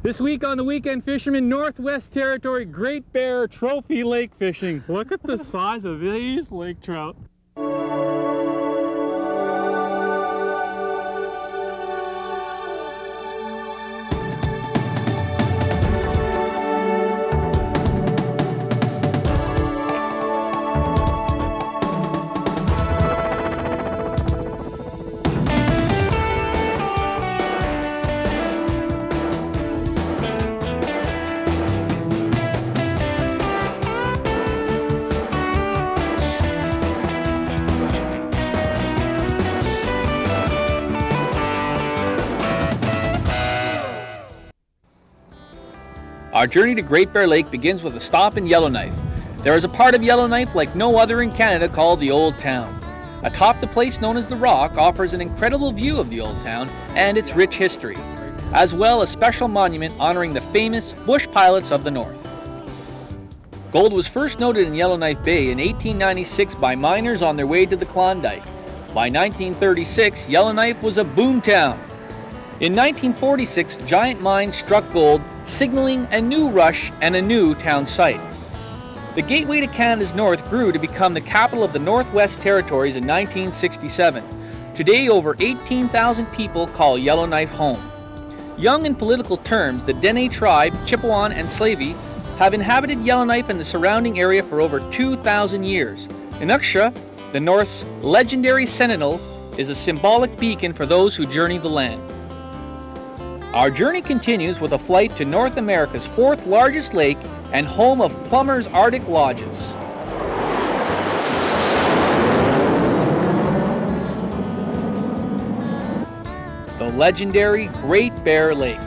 This week on the Weekend Fisherman, Northwest Territory Great Bear Trophy Lake Fishing. Look at the size of these lake trout. Our journey to Great Bear Lake begins with a stop in Yellowknife. There is a part of Yellowknife like no other in Canada called the Old Town. Atop the place known as the Rock offers an incredible view of the Old Town and its rich history, as well as a special monument honoring the famous bush pilots of the North. Gold was first noted in Yellowknife Bay in 1896 by miners on their way to the Klondike. By 1936, Yellowknife was a boom town. In 1946, giant mines struck gold, signaling a new rush and a new town site. The gateway to Canada's north grew to become the capital of the Northwest Territories in 1967. Today, over 18,000 people call Yellowknife home. Young in political terms, the Dene tribe, Chippewan and Slavey, have inhabited Yellowknife and the surrounding area for over 2,000 years. Inukshuk, the North's legendary sentinel, is a symbolic beacon for those who journey the land. Our journey continues with a flight to North America's fourth largest lake and home of Plummers Arctic Lodges. The legendary Great Bear Lake.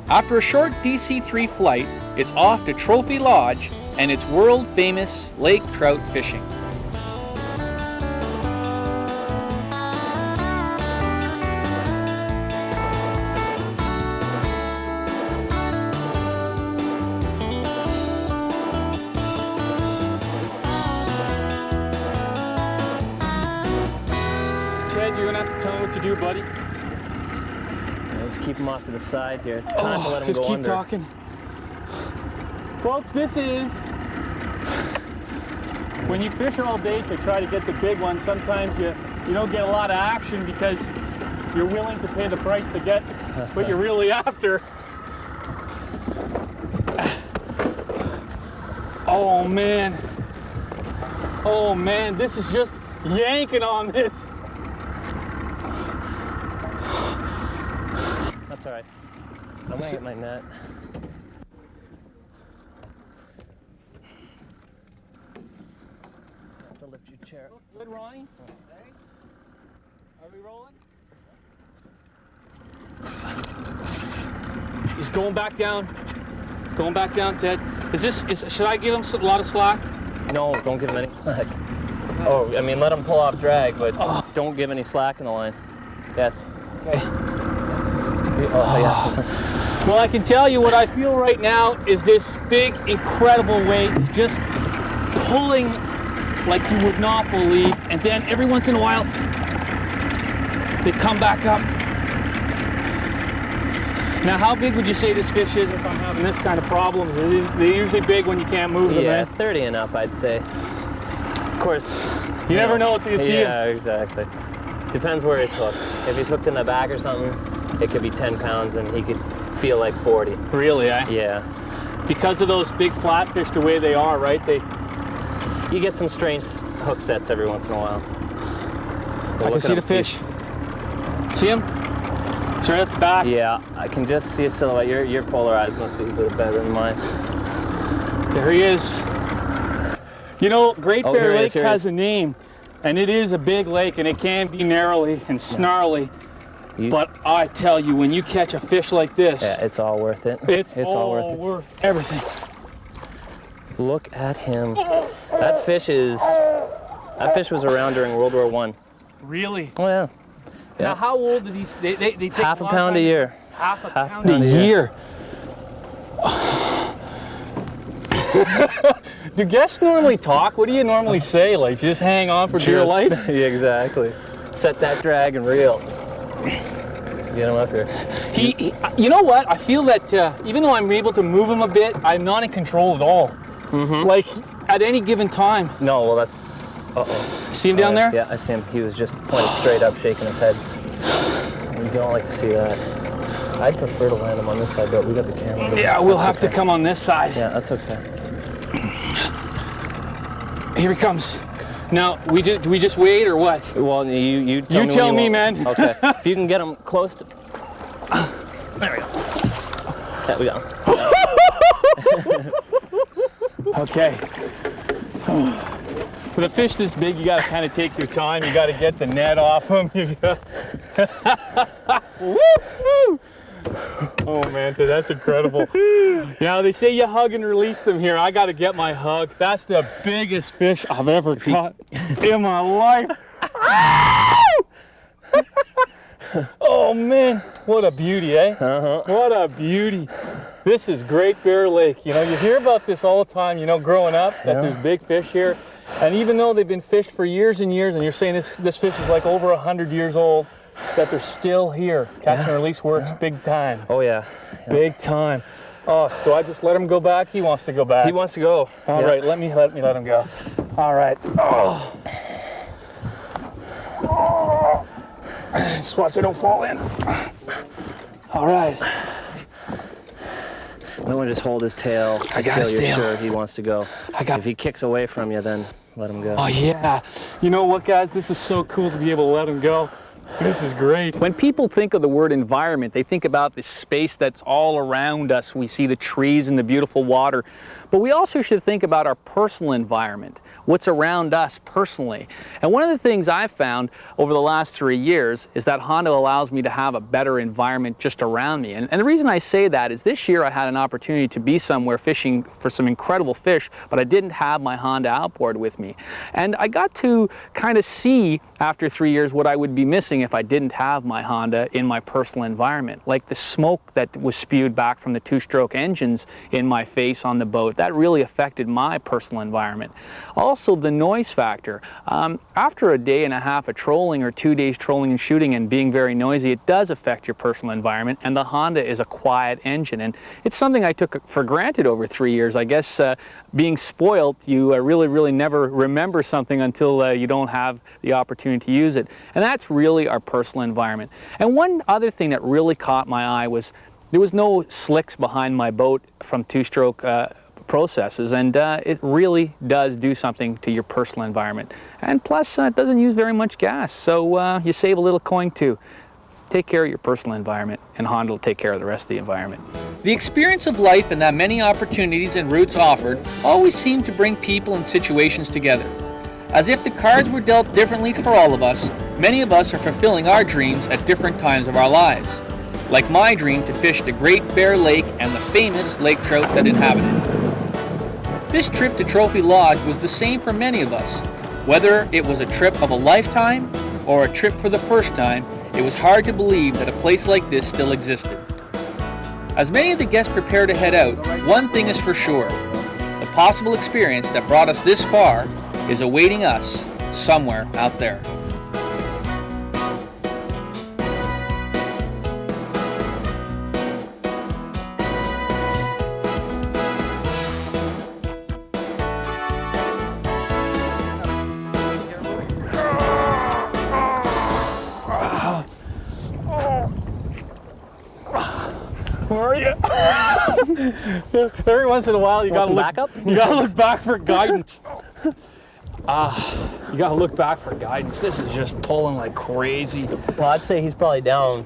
After a short DC-3 flight, it's off to Trophy Lodge and its world-famous lake trout fishing. Ted, you're gonna have to tell me what to do, buddy. Let's keep them off to the side here. Time to let them just go keep under. talking. Folks, this is when you fish all day to try to get the big one. Sometimes you don't get a lot of action because you're willing to pay the price to get what you're really after. Oh man, this is just yanking on this. That's all right. I'm gonna get my net. Have to lift your chair. Good, Ronnie. Hey, are we rolling? He's going back down. Going back down, Ted. Should I give him a lot of slack? No, don't give him any slack. Oh, I mean, let him pull off drag, but don't give any slack in the line. Yes. Okay. Oh, yeah. Well, I can tell you what I feel right now is this big, incredible weight just pulling like you would not believe, and then every once in a while they come back up. Now, how big would you say this fish is if I'm having this kind of problem? They're usually big when you can't move them, Yeah, right? 30 and up, I'd say. Of course. You never know until you see him. Yeah, exactly. Depends where he's hooked. If he's hooked in the back or something, it could be 10 pounds and he could feel like 40. Really, eh? Yeah. Because of those big flatfish the way they are, right? You get some strange hook sets every once in a while. I can see the fish. See him? It's right at the back. Yeah, I can just see a silhouette. Your polar eyes must be a bit better than mine. There he is. You know, Great Bear Lake has a name, and it is a big lake, and it can be narrowly and snarly. But I tell you, when you catch a fish like this, yeah, it's all worth it. It's all worth everything. Look at him. That fish was around during World War I. Really? Oh yeah. Now, how old are these? They take half a pound a year. Half a pound a year. Do guests normally talk? What do you normally say? Like, just hang on for dear life? Yeah, exactly. Set that drag and reel. Get him up here. You know what? I feel that even though I'm able to move him a bit, I'm not in control at all. Like at any given time. No, well that's. See him down there? Yeah, I see him. He was just pointed straight up, shaking his head. You don't like to see that. I'd prefer to land him on this side, but we got the camera. Yeah, we'll have to come on this side. Yeah, that's okay. Here he comes. Now, do we just wait or what? Well, you tell me, man. Okay. If you can get him close to. There we go. There we go. Okay. With a fish this big, you gotta kind of take your time. You gotta get the net off him. Oh man, dude, that's incredible. Now they say you hug and release them here. I gotta get my hug. That's the biggest fish I've ever caught in my life. Oh man, what a beauty, eh? What a beauty. This is Great Bear Lake. You know, you hear about this all the time, you know, growing up, that there's big fish here. And even though they've been fished for years and years, and you're saying this fish is like over 100 years old, that they're still here. Catch and release works big time. Oh yeah. Big time. Oh, do I just let him go back? He wants to go back. He wants to go. All right, let me let him go. All right. Oh. Just watch it don't fall in. All right. I want to just hold his tail. I got his tail. You're sure he wants to go. If he kicks away from you, then let him go. Oh yeah. You know what, guys? This is so cool to be able to let him go. This is great. When people think of the word environment, they think about this space that's all around us. We see the trees and the beautiful water, but we also should think about our personal environment, what's around us personally. And one of the things I've found over the last 3 years is that Honda allows me to have a better environment just around me. And the reason I say that is this year I had an opportunity to be somewhere fishing for some incredible fish, but I didn't have my Honda outboard with me. And I got to kind of see after 3 years what I would be missing if I didn't have my Honda in my personal environment. Like the smoke that was spewed back from the two-stroke engines in my face on the boat, that really affected my personal environment. Also the noise factor. After a day and a half of trolling or 2 days trolling and shooting and being very noisy, it does affect your personal environment, and the Honda is a quiet engine, and it's something I took for granted over 3 years. I guess being spoiled, you really never remember something until you don't have the opportunity to use it, and that's really our personal environment. And one other thing that really caught my eye was there was no slicks behind my boat from two-stroke processes, and it really does do something to your personal environment. And plus, it doesn't use very much gas, so you save a little coin too. Take care of your personal environment, and Honda will take care of the rest of the environment. The experience of life and that many opportunities and routes offered always seem to bring people and situations together. As if the cards were dealt differently for all of us, many of us are fulfilling our dreams at different times of our lives. Like my dream to fish the Great Bear Lake and the famous lake trout that inhabit it. This trip to Trophy Lodge was the same for many of us. Whether it was a trip of a lifetime or a trip for the first time, it was hard to believe that a place like this still existed. As many of the guests prepare to head out, one thing is for sure. The possible experience that brought us this far is awaiting us somewhere out there. Where are you? Every once in a while, you gotta look back for guidance. You gotta look back for guidance. This is just pulling like crazy. Well, I'd say he's probably down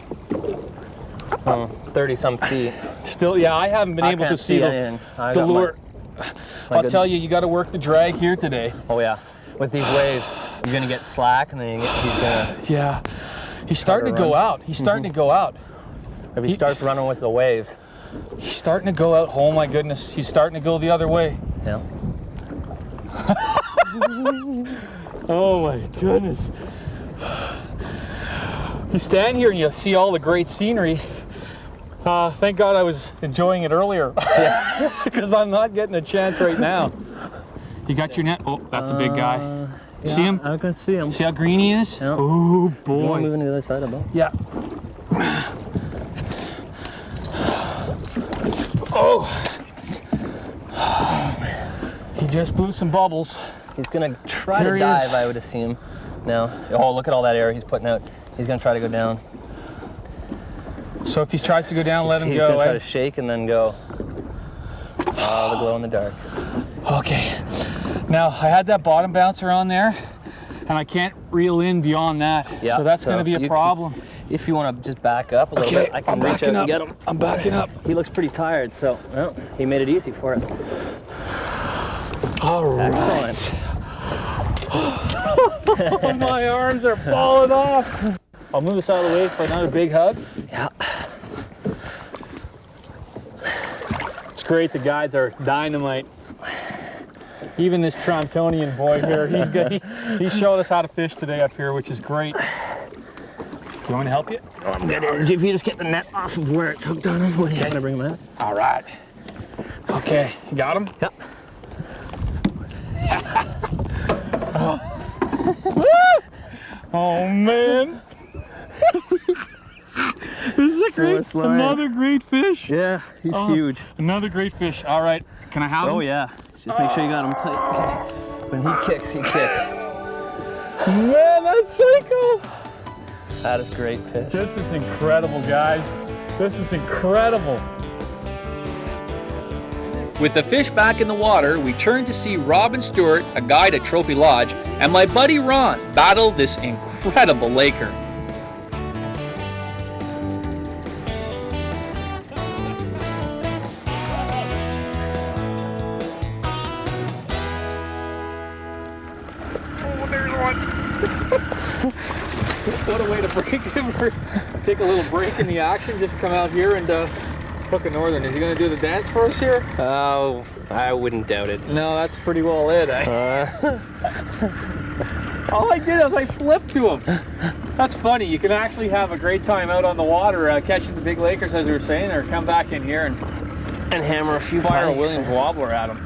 30-some feet. Still, yeah, I haven't been able to see the lure. I'll tell you, you gotta work the drag here today. Oh yeah, with these waves, you're gonna get slack, and then he's gonna. Yeah, he's starting to go out. He's starting to go out. If he starts running with the waves. He's starting to go out. Oh my goodness, he's starting to go the other way. Yeah. Oh my goodness. You stand here and you see all the great scenery. Thank God I was enjoying it earlier. Because I'm not getting a chance right now. You got your net? Oh, that's a big guy. Yeah, See him? I can see him. See how green he is? Yeah. Oh boy. Do you want to move into the other side of the boat? Yeah. Oh. He just blew some bubbles. He's gonna try There to he dive, is. I would assume. Now, oh, look at all that air he's putting out. He's gonna try to go down. So if he tries to go down, let him He's go. gonna try to shake and then go. Oh, the glow in the dark. Okay. Now, I had that bottom bouncer on there, and I can't reel in beyond that. Yeah, So that's so gonna be a you problem. If you want to just back up a little Okay, bit, I can I'm reach backing out up. and get him. I'm backing up. He looks pretty tired, so well, he made it easy for us. All right. Excellent. Oh, my arms are falling off. I'll move this out of the way for another big hug. Yeah. It's great, the guys are dynamite. Even this Troutonian boy here, he's good. He showed us how to fish today up here, which is great. You want me to help you? Oh, I'm good. If you just get the net off of where it's hooked on him, when you're gonna bring him out. All right. Okay, you got him? Yep. Oh man. This is another great fish. Yeah, he's huge. Another great fish. All right, can I have him? Oh yeah. Just make sure you got him tight. When he kicks, he kicks. Man, that's so cool. That is great fish. This is incredible, guys. This is incredible. With the fish back in the water, we turn to see Rob and Stuart, a guide at Trophy Lodge, and my buddy Ron battle this incredible laker. Oh, there's one. What a way to break him. Take a little break in the action. Just come out here and hook a northern. Is he going to do the dance for us here? Oh, I wouldn't doubt it. No, that's pretty well it, eh? All I did was I flipped to him. That's funny. You can actually have a great time out on the water catching the big lakers, as we were saying, or come back in here and hammer a few fire a pikes. Williams wobbler at him.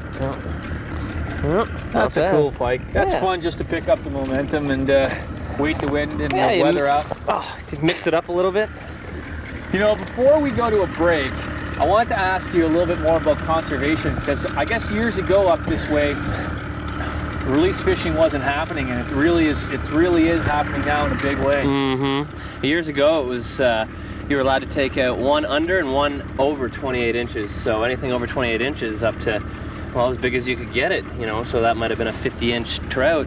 Yep. That's a cool pike. That's Yeah. fun just to pick up the momentum and wait the wind and Yeah, the you weather out. Oh, to mix it up a little bit. You know, before we go to a break, I wanted to ask you a little bit more about conservation, because I guess years ago up this way, release fishing wasn't happening, and it really is happening now in a big way. Mm-hmm. Years ago, it was you were allowed to take out one under and one over 28 inches. So anything over 28 inches up to, well, as big as you could get it, you know. So that might have been a 50-inch trout,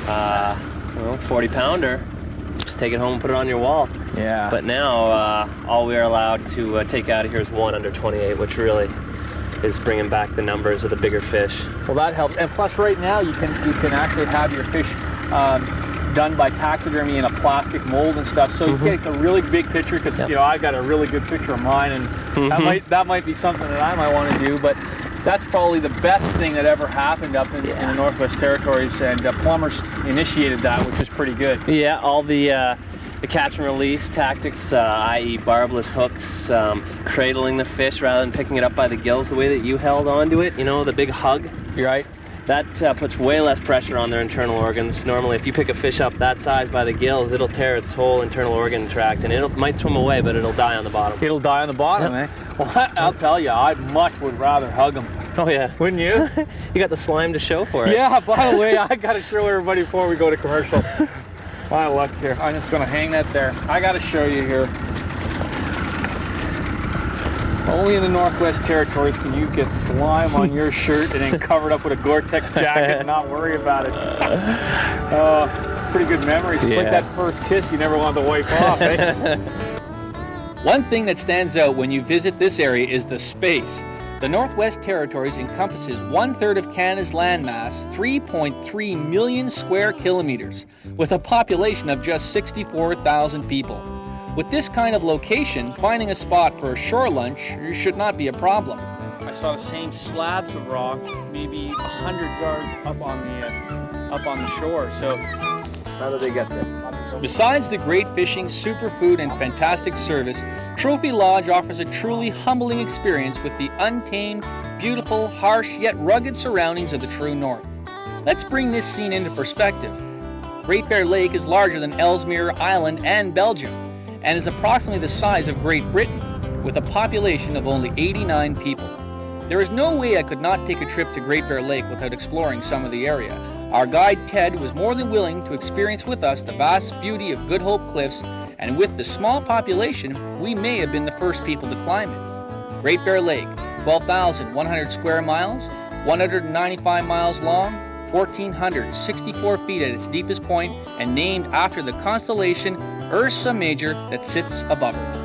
40-pounder. Just take it home and put it on your wall. Yeah. But now, all we are allowed to take out of here is one under 28, which really is bringing back the numbers of the bigger fish. Well, that helps. And plus, right now you can actually have your fish done by taxidermy in a plastic mold and stuff. So you get a really big picture, because you know, I got a really good picture of mine, and that might be something that I might want to do. But that's probably the best thing that ever happened up in the Northwest Territories, and Plummers initiated that, which is pretty good. Yeah, all the catch and release tactics, i.e. barbless hooks, cradling the fish rather than picking it up by the gills the way that you held onto it, you know, the big hug. You're right. That puts way less pressure on their internal organs. Normally, if you pick a fish up that size by the gills, it'll tear its whole internal organ tract, and it might swim away, but it'll die on the bottom. It'll die on the bottom, eh? Well, I'll tell you, I much would rather hug them. Oh yeah. Wouldn't you? You got the slime to show for it. Yeah, by the way, I got to show everybody before we go to commercial. My luck here. I'm just going to hang that there. I got to show you here. Only in the Northwest Territories can you get slime on your shirt and then cover it up with a Gore-Tex jacket and not worry about it. It's pretty good memories. It's like that first kiss you never wanted to wipe off, eh? One thing that stands out when you visit this area is the space. The Northwest Territories encompasses 1/3 of Canada's landmass, 3.3 million square kilometers, with a population of just 64,000 people. With this kind of location, finding a spot for a shore lunch should not be a problem. I saw the same slabs of rock, maybe 100 yards up on the shore. So how do they get there? Besides the great fishing, superfood, and fantastic service, Trophy Lodge offers a truly humbling experience with the untamed, beautiful, harsh, yet rugged surroundings of the true North. Let's bring this scene into perspective. Great Bear Lake is larger than Ellesmere Island and Belgium, and is approximately the size of Great Britain. with a population of only 89 people. There is no way I could not take a trip to Great Bear Lake without exploring some of the area. Our guide Ted was more than willing to experience with us the vast beauty of Good Hope Cliffs, and with the small population, we may have been the first people to climb it. Great Bear Lake, 12,100 square miles, 195 miles long, 1,464 feet at its deepest point, and named after the constellation Ursa Major that sits above her.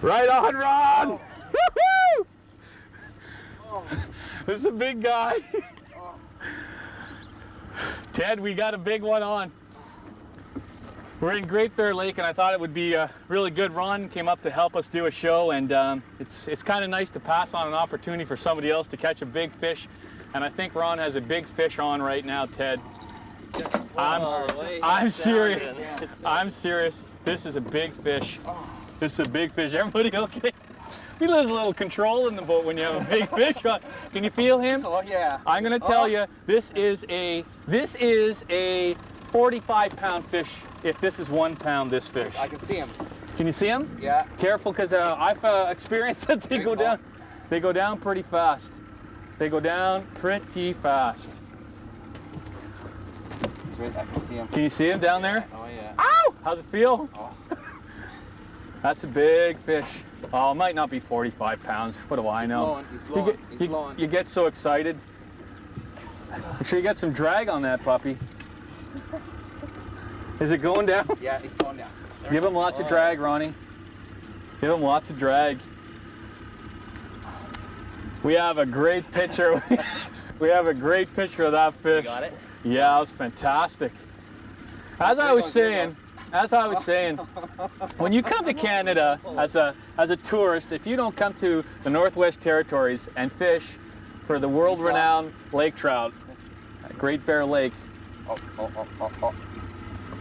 Right on, Ron! Woo-hoo! This is a big guy. Ted, we got a big one on. We're in Great Bear Lake, and I thought it would be really good. Ron came up to help us do a show, and it's kind of nice to pass on an opportunity for somebody else to catch a big fish. And I think Ron has a big fish on right now, Ted. I'm serious. I'm serious. This is a big fish. This is a big fish. Everybody okay? We lose a little control in the boat when you have a big fish on. Can you feel him? Oh yeah. I'm gonna tell you, this is a 45-pound fish. If this is 1 pound, this fish. I can see him. Can you see him? Yeah. Careful, because I've experienced that they go down. They go down pretty fast. They go down pretty fast. Right, I can see him. Can you see him down there? Oh yeah. Ow! How's it feel? Oh. That's a big fish. Oh, it might not be 45 pounds. What do I know? He's blowing. He's blowing. You get so excited. Make sure you get some drag on that puppy. Is it going down? Yeah, he's going down. Give him lots of drag, Ronnie. Give him lots of drag. We have a great picture. We have a great picture of that fish. You got it? Yeah, it was fantastic. As I was saying, when you come to Canada as a tourist, if you don't come to the Northwest Territories and fish for the world-renowned lake trout at Great Bear Lake,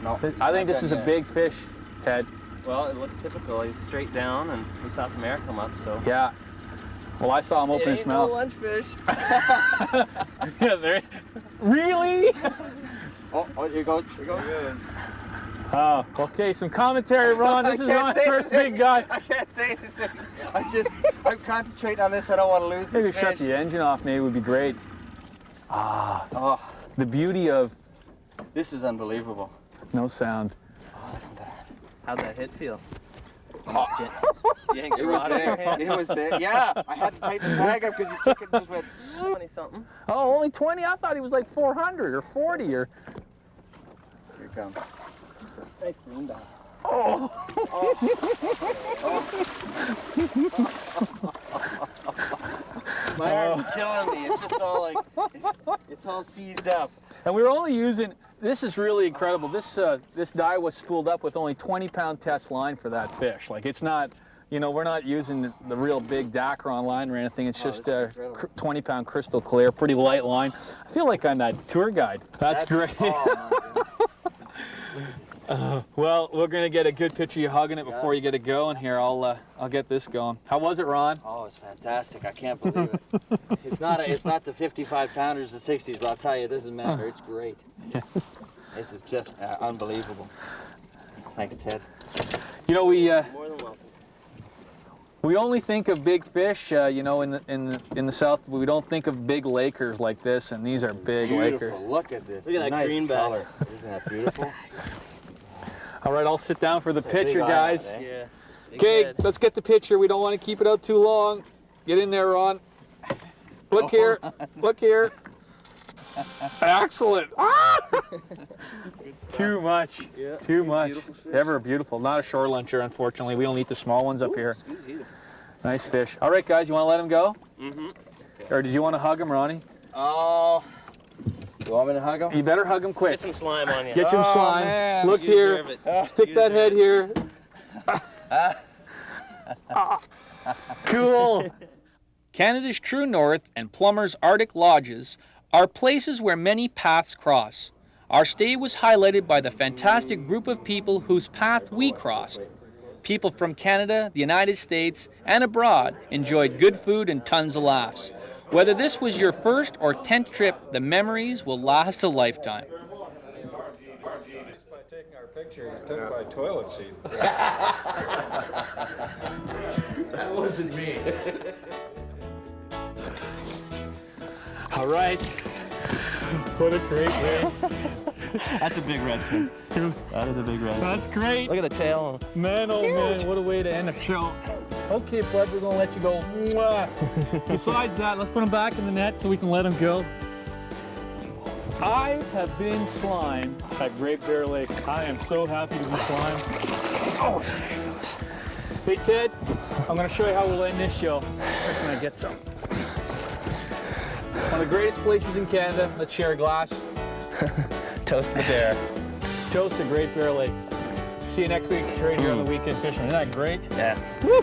No. I think this is a big fish, Ted. Well, it looks typical. He's straight down, and we saw some air come up, so. Yeah. Well, I saw him open his mouth. No lunch fish. Yeah, there. Really? Oh, here he goes. Here he goes. Oh, okay. Some commentary, Ron. This is Ron's first big guy. I can't say anything. I'm concentrating on this. I don't want to lose Maybe this shut fish. the engine off. Maybe would be great. Oh, The beauty of this is unbelievable. no sound. Oh, listen to that. How'd that hit feel? It was there. It was there. Yeah, I had to tighten the tag up because you took it and just went. 20-something. Oh, only 20? I thought he was like 400 or 40 or. Here it comes. Nice greenback. Oh. My arm's killing me. It's just all like, it's all seized up. And we were only using. This is really incredible. This dye was spooled up with only 20-pound test line for that fish. Like it's not, you know, we're not using the real big Dacron line or anything. It's just 20-pound crystal clear, pretty light line. I feel like I'm that tour guide. That's great. Well, we're gonna get a good picture of you hugging it before you get it going. Here, I'll get this going. How was it, Ron? Oh, it's fantastic. I can't believe it. It's not the 55-pounders, the 60s, but I'll tell you, it doesn't matter. It's great. This is just unbelievable. Thanks, Ted. You know, we More than welcome. we only think of big fish, you know, in the South. We don't think of big lakers like this, and these are big Beautiful. lakers. Look at this. Look at that nice greenback. color. Isn't that beautiful? All right, I'll sit down for the Big picture, eye guys. on it, eh? Yeah. Big Okay, head. let's get the picture. We don't want to keep it out too long. Get in there, Ron. Look here. Look here. Excellent. Ah! Too much. Yeah. Too much. Beautiful fish. Ever beautiful. Not a shore luncher, unfortunately. We only eat the small ones up here. Excuse you. Nice fish. All right, guys, you want to let him go? Mm-hmm. Or did you want to hug him, Ronnie? Oh. You want me to hug him? You better hug him quick. Get some slime on you. Get some Oh, slime. man. Look You here. deserve it. Stick You that deserve head here. Cool. Canada's true north and Plummers Arctic Lodges are places where many paths cross. Our stay was highlighted by the fantastic group of people whose path we crossed. People from Canada, the United States, and abroad enjoyed good food and tons of laughs. Whether this was your first or 10th trip, the memories will last a lifetime. Just by taking our picture, he took my toilet seat. That wasn't me. All right. What a great way. That's a big red fin. That is a big red fin. That's great. Look at the tail. Man, oh man, what a way to end a show. Okay, bud, we're gonna let you go. Mwah. Besides that, let's put him back in the net so we can let him go. I have been Slime at Great Bear Lake. I am so happy to be Slime. Oh, there he goes. Hey, Ted, I'm gonna show you how we'll end this show. Where can I get some? One of the greatest places in Canada. Let's share a glass. Toast the bear. Toast to Great Bear Lake. See you next week right here on the Weekend Fisherman. Isn't that great? Yeah. Woo!